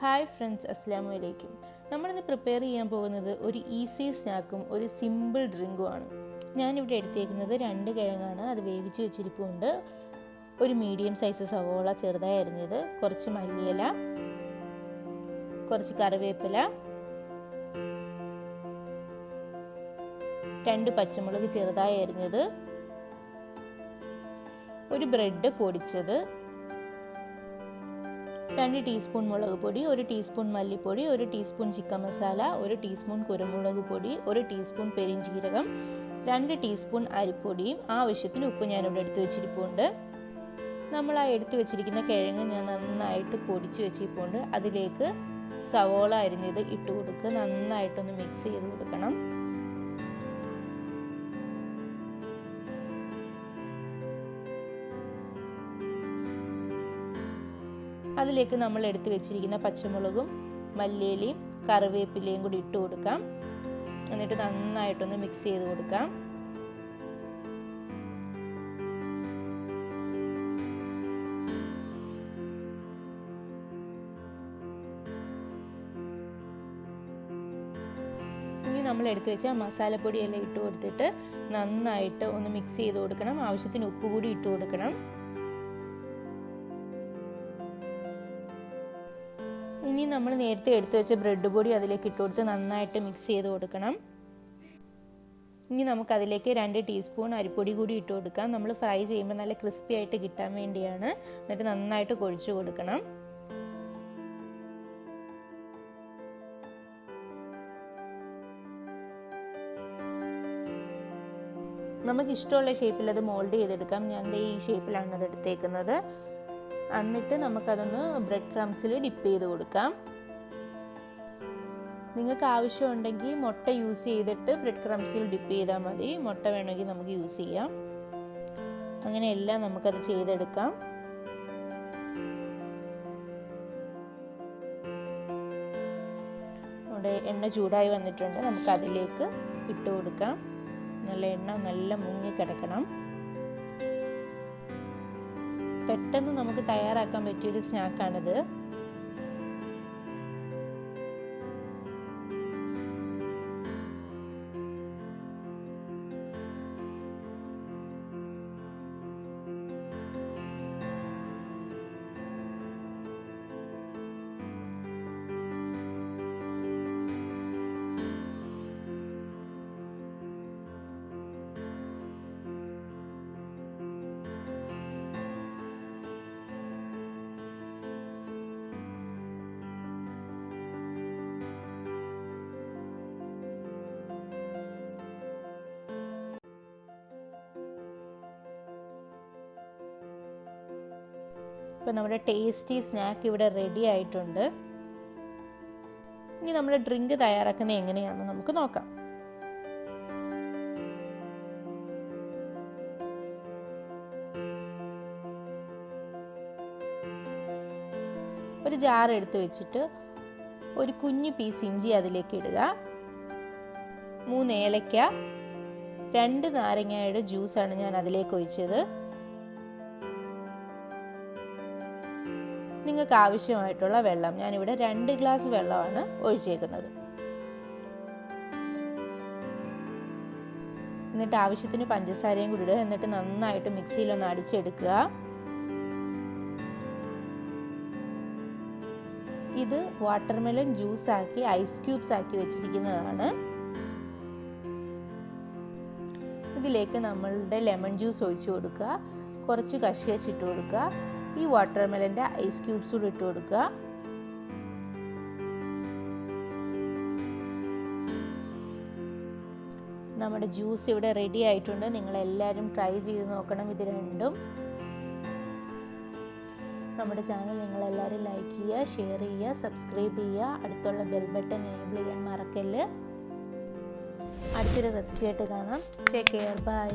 Hi friends, Assalamu alaikum. നമ്മൾ ഇന്ന് prepare ചെയ്യാൻ പോകുന്നത് ഒരു ഈസി സ്നാക്കും ഒരു സിമ്പിൾ ഡ്രിങ്കും ആണ്. ഞാൻ ഇവിടെ എടുത്തേക്കുന്നത് 2 കിഴങ്ങാണ്. അത് വേവിച്ച് വെച്ചിരിപ്പുണ്ട്. ഒരു മീഡിയം സൈസ് സവോള ചെറുതായി അരിഞ്ഞത്, കുറച്ച് മല്ലിയില, കുറച്ച് കറിവേപ്പില, 2 പച്ചമുളക് ചെറുതായി അരിഞ്ഞത്, ഒരു ബ്രെഡ് പൊടിച്ചത്, 2 ടീസ്പൂൺ മുളക് പൊടി, 1 ടീസ്പൂൺ മല്ലിപ്പൊടി, 1 ടീസ്പൂൺ ചിക്കൻ മസാല, 1 ടീസ്പൂൺ കുരുമുളക് പൊടി, 1 ടീസ്പൂൺ പെരിഞ്ജീരകം, 2 ടീസ്പൂൺ അരിപ്പൊടിയും ആവശ്യത്തിന് ഉപ്പ് ഞാനിവിടെ എടുത്തു വെച്ചിരിപ്പുണ്ട്. നമ്മൾ ആ എടുത്തു വെച്ചിരിക്കുന്ന കിഴങ്ങ് ഞാൻ നന്നായിട്ട് പൊടിച്ച് വെച്ചിരിപ്പുണ്ട്. അതിലേക്ക് സവോള അരിഞ്ഞത് ഇട്ട് കൊടുക്കുക. നന്നായിട്ടൊന്ന് മിക്സ് ചെയ്ത് കൊടുക്കണം. അതിലേക്ക് നമ്മൾ എടുത്തു വെച്ചിരിക്കുന്ന പച്ചമുളകും മല്ലിയിലയും കറിവേപ്പിലയും കൂടി ഇട്ട് കൊടുക്കാം. എന്നിട്ട് നന്നായിട്ടൊന്ന് മിക്സ് ചെയ്ത് കൊടുക്കാം. ഇനി നമ്മൾ എടുത്തു വെച്ച മസാലപ്പൊടിയെല്ലാം ഇട്ട് കൊടുത്തിട്ട് നന്നായിട്ട് ഒന്ന് മിക്സ് ചെയ്ത് കൊടുക്കണം. ആവശ്യത്തിന് ഉപ്പ് കൂടി ഇട്ട് കൊടുക്കണം. ഇനി നമ്മൾ നേരത്തെ എടുത്തു വെച്ച ബ്രെഡ് പൊടി അതിലേക്ക് ഇട്ട് കൊടുത്ത് നന്നായിട്ട് മിക്സ് ചെയ്ത് കൊടുക്കണം. ഇനി നമുക്കതിലേക്ക് 2 ടീസ്പൂൺ അരിപ്പൊടി കൂടി ഇട്ട് കൊടുക്കാം. നമ്മൾ ഫ്രൈ ചെയ്യുമ്പോൾ നല്ല ക്രിസ്പി ആയിട്ട് കിട്ടാൻ വേണ്ടിയാണ്. എന്നിട്ട് നന്നായിട്ട് കുഴച്ച് കൊടുക്കണം. നമുക്ക് ഇഷ്ടമുള്ള ഷേപ്പിൽ അത് മോൾഡ് ചെയ്തെടുക്കാം. ഞാൻ ഈ ഷേപ്പിലാണ് അത് എടുത്തേക്കുന്നത്. എന്നിട്ട് നമുക്കതൊന്ന് ബ്രെഡ് ക്രംസിൽ ഡിപ്പ് ചെയ്ത് കൊടുക്കാം. നിങ്ങൾക്ക് ആവശ്യമുണ്ടെങ്കിൽ മുട്ട യൂസ് ചെയ്തിട്ട് ബ്രെഡ് ക്രംസിൽ ഡിപ്പ് ചെയ്താൽ മതി. മുട്ട വേണമെങ്കിൽ നമുക്ക് യൂസ് ചെയ്യാം. അങ്ങനെ എല്ലാം നമുക്കത് ചെയ്തെടുക്കാം. അവിടെ എണ്ണ ചൂടായി വന്നിട്ടുണ്ട്. നമുക്കതിലേക്ക് ഇട്ട് കൊടുക്കാം. എണ്ണ മുങ്ങി കിടക്കണം. പെട്ടെന്ന് നമുക്ക് തയ്യാറാക്കാൻ പറ്റിയൊരു സ്നാക്കാണിത്. ഇപ്പോൾ നമ്മുടെ ടേസ്റ്റി സ്നാക്ക് ഇവിടെ റെഡി ആയിട്ടുണ്ട്. ഇനി നമ്മൾ ഡ്രിങ്ക് തയ്യാറാക്കുന്നത് എങ്ങനെയാണെന്ന് നമുക്ക് നോക്കാം. ഒരു ജാർ എടുത്ത് വെച്ചിട്ട് ഒരു കുഞ്ഞു പീസ് ഇഞ്ചി അതിലേക്ക് ഇടുക. 3 ഏലക്ക, 2 നാരങ്ങയുടെ ജ്യൂസാണ് ഞാൻ അതിലേക്ക് ഒഴിച്ചത്. നിങ്ങൾക്ക് ആവശ്യമായിട്ടുള്ള വെള്ളം, ഞാനിവിടെ 2 ഗ്ലാസ് വെള്ളമാണ് ഒഴിച്ചേക്കുന്നത്. എന്നിട്ട് ആവശ്യത്തിന് പഞ്ചസാരയും കൂടി ഇടുക. എന്നിട്ട് നന്നായിട്ട് മിക്സിയിലൊന്ന് അടിച്ചെടുക്കുക. ഇത് വാട്ടർമെലൺ ജ്യൂസ് ആക്കി ഐസ് ക്യൂബ്സ് ആക്കി വെച്ചിരിക്കുന്നതാണ്. ഇതിലേക്ക് നമ്മളുടെ ലെമൺ ജ്യൂസ് ഒഴിച്ചു കൊടുക്കുക. കുറച്ച് കശുവച്ച് ഇട്ട് കൊടുക്കുക. ഈ വാട്ടർമെലൻ്റെ ഐസ് ക്യൂബ്സ് കൂടി ഇട്ട് കൊടുക്കുക. നമ്മുടെ ജ്യൂസ് ഇവിടെ റെഡി ആയിട്ടുണ്ട്. നിങ്ങളെല്ലാവരും ട്രൈ ചെയ്ത് നോക്കണം ഇത് രണ്ടും. നമ്മുടെ ചാനൽ നിങ്ങളെല്ലാവരും ലൈക്ക് ചെയ്യുക, ഷെയർ ചെയ്യുക, സബ്സ്ക്രൈബ് ചെയ്യുക. അടുത്തുള്ള ബെൽ ബട്ടൺ എനേബിൾ ചെയ്യാൻ മറക്കല്ല്. അടുത്തൊരു റെസിപ്പി ആയിട്ട് കാണാം. Take care, by.